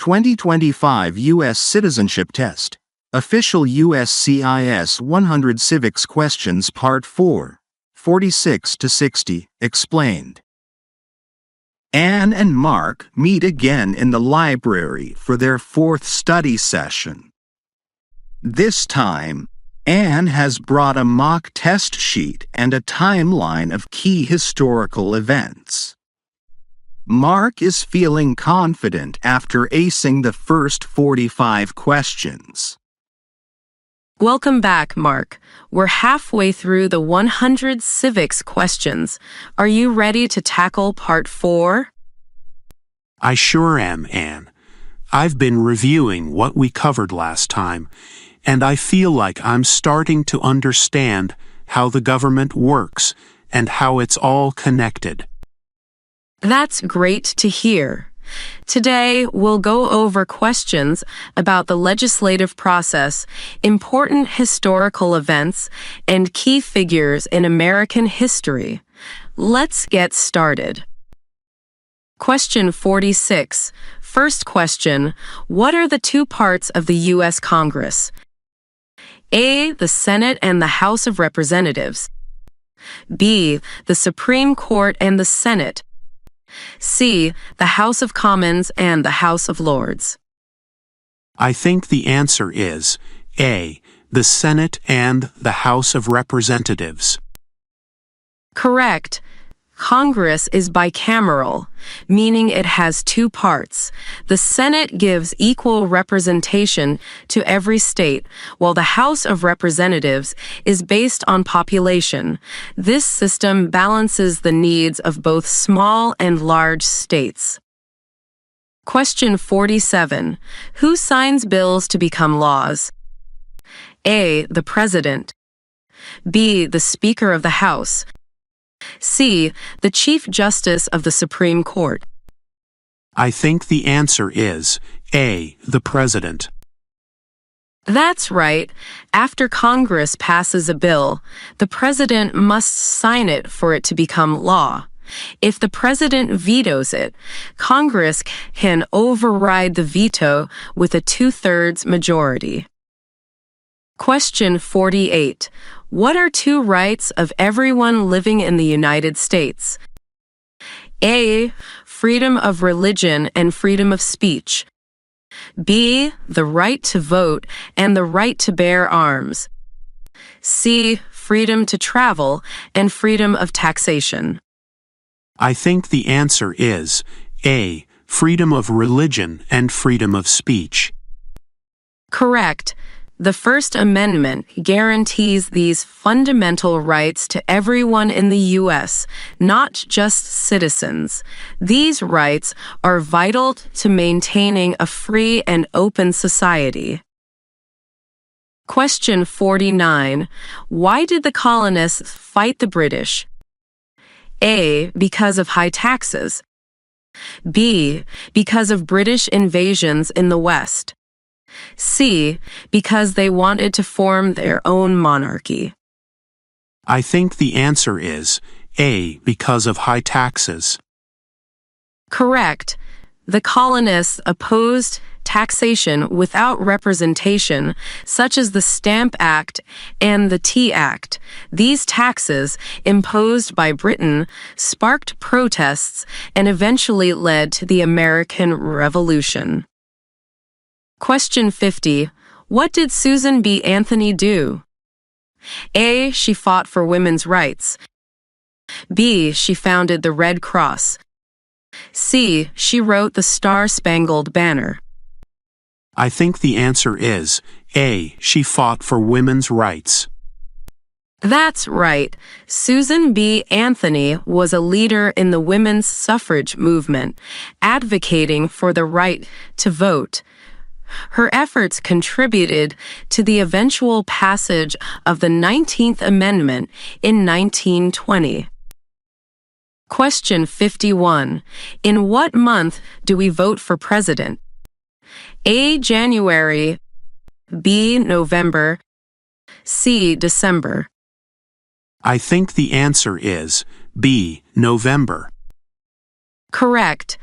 2025 US Citizenship Test. Official USCIS 100 Civics Questions Part 4. 46 to 60. Explained. Anne and Mark meet again in the library for their fourth study session. This time, Anne has brought a mock test sheet and a timeline of key historical events. Mark is feeling confident after acing the first 45 questions. Welcome back, Mark. We're halfway through the 100 civics questions. Are you ready to tackle part 4? I sure am, Anne. I've been reviewing what we covered last time, and I feel like I'm starting to understand how the government works and how it's all connected. That's great to hear. Today, we'll go over questions about the legislative process, important historical events, and key figures in American history. Let's get started. Question 46. First question, what are the two parts of the U.S. Congress? A, the Senate and the House of Representatives. B, the Supreme Court and the Senate. C, the House of Commons and the House of Lords. I think the answer is A, the Senate and the House of Representatives. Correct. Congress is bicameral, meaning it has two parts. The Senate gives equal representation to every state, while the House of Representatives is based on population. This system balances the needs of both small and large states. Question 47. Who signs bills to become laws? A, the President. B, the Speaker of the House. C, the Chief Justice of the Supreme Court. I think the answer is A, the President. That's right. After Congress passes a bill, the President must sign it for it to become law. If the President vetoes it, Congress can override the veto with a 2/3 majority. Question 48. What are two rights of everyone living in the United States? A, freedom of religion and freedom of speech. B, the right to vote and the right to bear arms. C, freedom to travel and freedom of taxation. I think the answer is A, freedom of religion and freedom of speech. Correct. The First Amendment guarantees these fundamental rights to everyone in the U.S., not just citizens. These rights are vital to maintaining a free and open society. Question 49. Why did the colonists fight the British? A, because of high taxes. B, because of British invasions in the West. C, because they wanted to form their own monarchy. I think the answer is A, because of high taxes. Correct. The colonists opposed taxation without representation, such as the Stamp Act and the Tea Act. These taxes, imposed by Britain, sparked protests and eventually led to the American Revolution. Question 50. What did Susan B. Anthony do? A, she fought for women's rights. B, she founded the Red Cross. C, she wrote the Star-Spangled Banner. I think the answer is A, she fought for women's rights. That's right. Susan B. Anthony was a leader in the women's suffrage movement, advocating for the right to vote. Her efforts contributed to the eventual passage of the 19th Amendment in 1920. Question 51. In what month do we vote for president? A, January. B, November. C, December. I think the answer is B, November. Correct.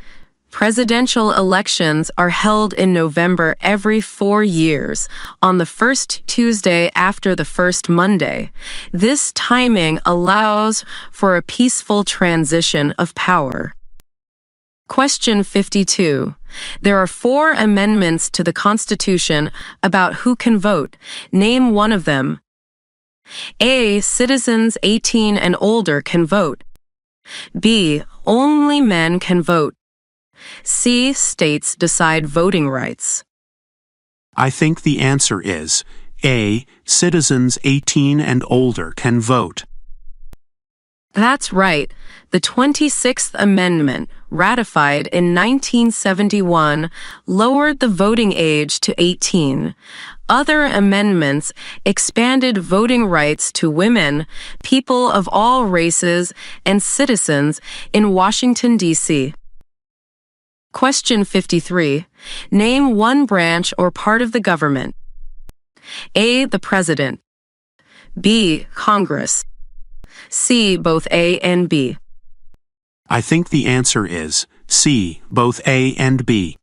Presidential elections are held in November every 4 years, on the first Tuesday after the first Monday. This timing allows for a peaceful transition of power. Question 52. There are 4 amendments to the Constitution about who can vote. Name one of them. A. Citizens 18 and older can vote. B. Only men can vote. C. States decide voting rights. I think the answer is A. Citizens 18 and older can vote. That's right. The 26th Amendment, ratified in 1971, lowered the voting age to 18. Other amendments expanded voting rights to women, people of all races, and citizens in Washington, D.C. Question 53. Name one branch or part of the government. A. The President. B. Congress. C. Both A and B. I think the answer is C. Both A and B.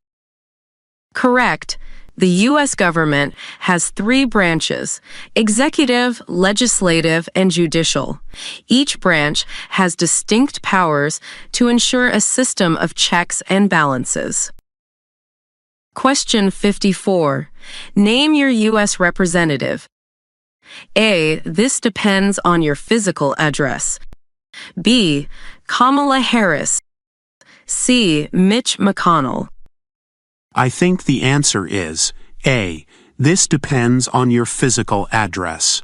Correct. The U.S. government has 3 branches: executive, legislative, and judicial. Each branch has distinct powers to ensure a system of checks and balances. Question 54. Name your U.S. representative. A. This depends on your physical address. B. Kamala Harris. C. Mitch McConnell. I think the answer is A. This depends on your physical address.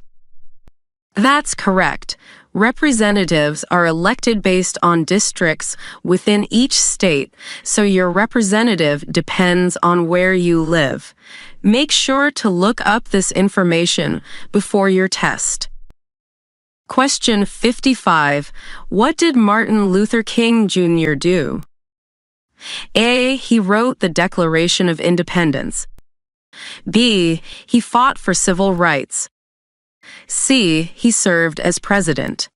That's correct. Representatives are elected based on districts within each state, so your representative depends on where you live. Make sure to look up this information before your test. Question 55. What did Martin Luther King Jr. do? A. He wrote the Declaration of Independence. B. He fought for civil rights. C. He served as president.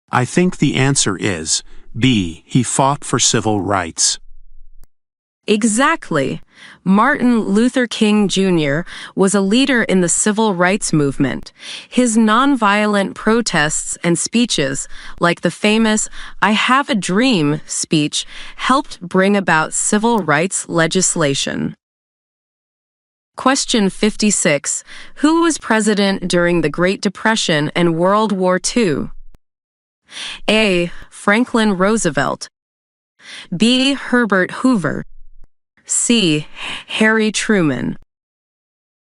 I think the answer is B. He fought for civil rights. Exactly. Martin Luther King Jr. was a leader in the civil rights movement. His nonviolent protests and speeches, like the famous "I Have a Dream" speech, helped bring about civil rights legislation. Question 56. Who was president during the Great Depression and World War II? A. Franklin Roosevelt. B. Herbert Hoover. C. Harry Truman.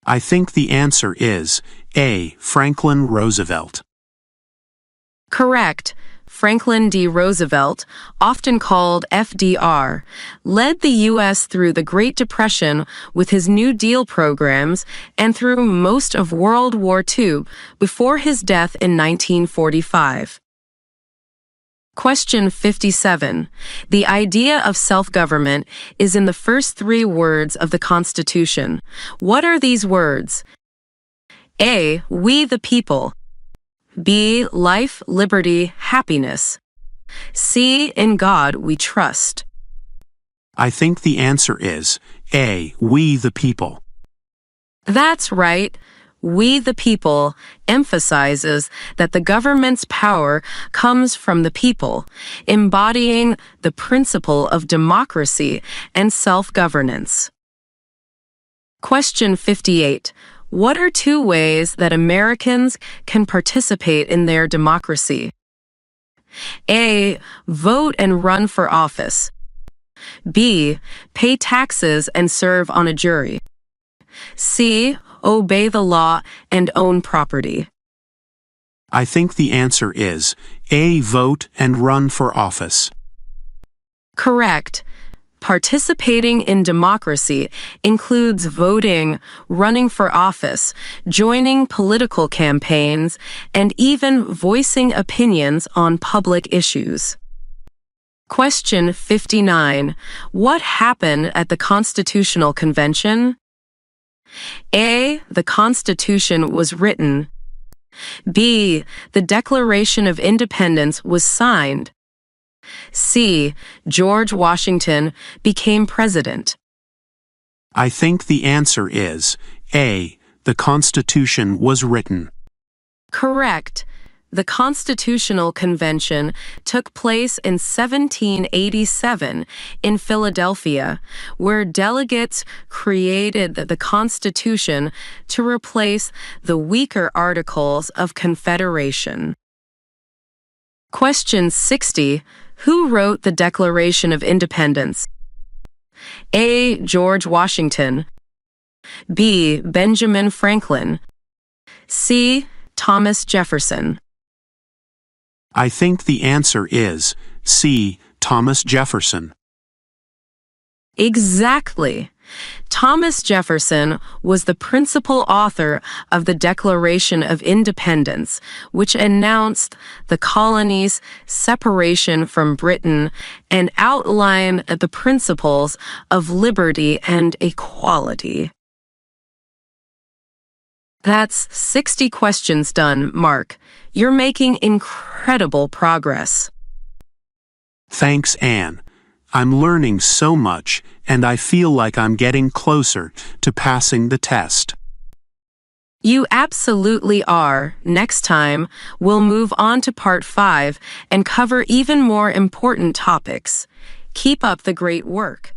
I think the answer is A. Franklin Roosevelt. Correct. Franklin D. Roosevelt, often called FDR, led the U.S. through the Great Depression with his New Deal programs and through most of World War II before his death in 1945. Question 57. The idea of self-government is in the first 3 words of the Constitution. What are these words? A. We the people. B. Life, liberty, happiness. C. In God we trust. I think the answer is A. We the people. That's right. We the people emphasizes that the government's power comes from the people, embodying the principle of democracy and self-governance. Question 58. What are 2 ways that Americans can participate in their democracy? A. Vote and run for office. B. Pay taxes and serve on a jury. C. Obey the law and own property. I think the answer is A. Vote and run for office. Correct. Participating in democracy includes voting, running for office, joining political campaigns, and even voicing opinions on public issues. Question 59. What happened at the Constitutional Convention? A. The Constitution was written. B. The Declaration of Independence was signed. C. George Washington became president. I think the answer is A. The Constitution was written. Correct. The Constitutional Convention took place in 1787 in Philadelphia, where delegates created the Constitution to replace the weaker Articles of Confederation. Question 60. Who wrote the Declaration of Independence? A. George Washington. B. Benjamin Franklin. C. Thomas Jefferson. I think the answer is C. Thomas Jefferson. Exactly. Thomas Jefferson was the principal author of the Declaration of Independence, which announced the colonies' separation from Britain and outlined the principles of liberty and equality. That's 60 questions done, Mark. You're making incredible progress. Thanks, Anne. I'm learning so much, and I feel like I'm getting closer to passing the test. You absolutely are. Next time, we'll move on to part 5 and cover even more important topics. Keep up the great work.